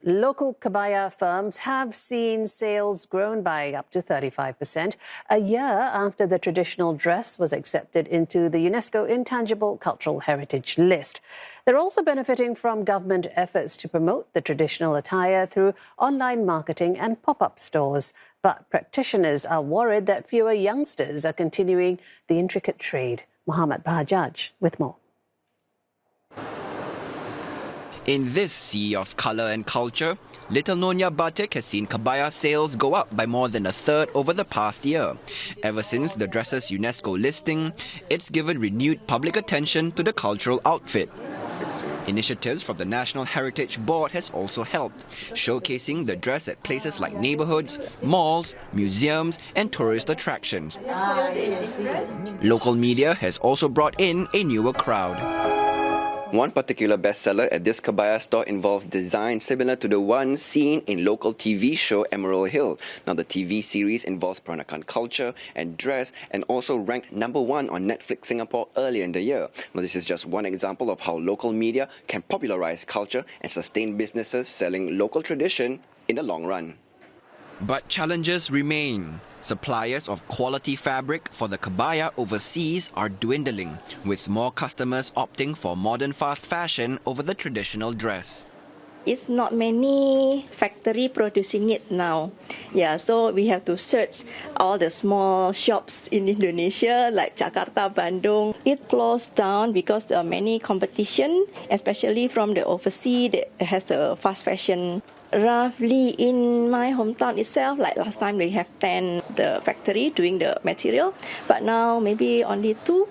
Local kebaya firms have seen sales grown by up to 35% a year after the traditional dress was accepted into the UNESCO Intangible Cultural Heritage list. They're also benefiting from government efforts to promote the traditional attire through online marketing and pop-up stores. But practitioners are worried that fewer youngsters are continuing the intricate trade. Bahajjaj with more. In this sea of colour and culture, Little Nyonya Batik has seen kebaya sales go up by more than a third over the past year. Ever since the dress's UNESCO listing, it's given renewed public attention to the cultural outfit. Initiatives from the National Heritage Board has also helped, showcasing the dress at places like neighbourhoods, malls, museums and tourist attractions. Local media has also brought in a newer crowd. One particular bestseller at this kebaya store involves designs similar to the one seen in local TV show Emerald Hill. Now, the TV series involves Peranakan culture and dress and also ranked #1 on Netflix Singapore earlier in the year. Now, this is just one example of how local media can popularize culture and sustain businesses selling local tradition in the long run. But challenges remain. Suppliers of quality fabric for the kebaya overseas are dwindling, with more customers opting for modern fast fashion over the traditional dress. It's not many factory producing it now. Yeah, so we have to search all the small shops in Indonesia like Jakarta, Bandung. It closed down because there are many competition, especially from the overseas that has a fast fashion. Roughly in my hometown itself, like last time they have 10 the factory doing the material, but now maybe only 2.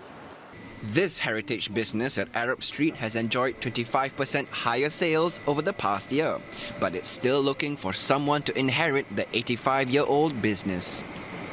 This heritage business at Arab Street has enjoyed 25% higher sales over the past year, but it's still looking for someone to inherit the 85-year-old business.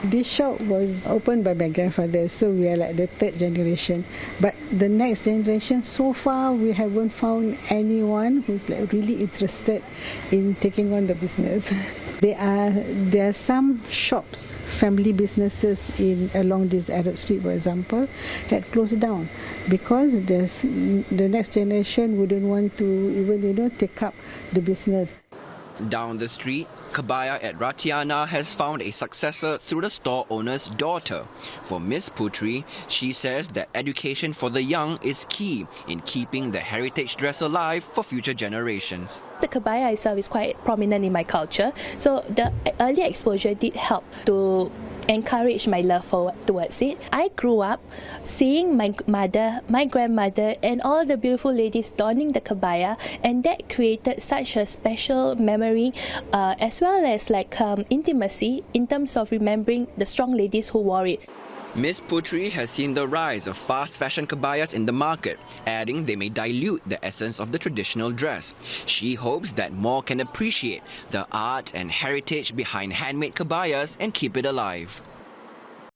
This shop was opened by my grandfather, so we are like the third generation. But the next generation, so far, we haven't found anyone who's like really interested in taking on the business. There are some shops, family businesses along this Arab Street, for example, had closed down because the next generation wouldn't want to even take up the business. Down the street, kebaya at Ratiana has found a successor through the store owner's daughter. For Miss Putri, she says that education for the young is key in keeping the heritage dress alive for future generations. The kebaya itself is quite prominent in my culture, so the early exposure did help to encourage my love towards it. I grew up seeing my mother, my grandmother and all the beautiful ladies donning the kebaya, and that created such a special memory as well as intimacy in terms of remembering the strong ladies who wore it. Miss Putri has seen the rise of fast fashion kebayas in the market, adding they may dilute the essence of the traditional dress. She hopes that more can appreciate the art and heritage behind handmade kebayas and keep it alive.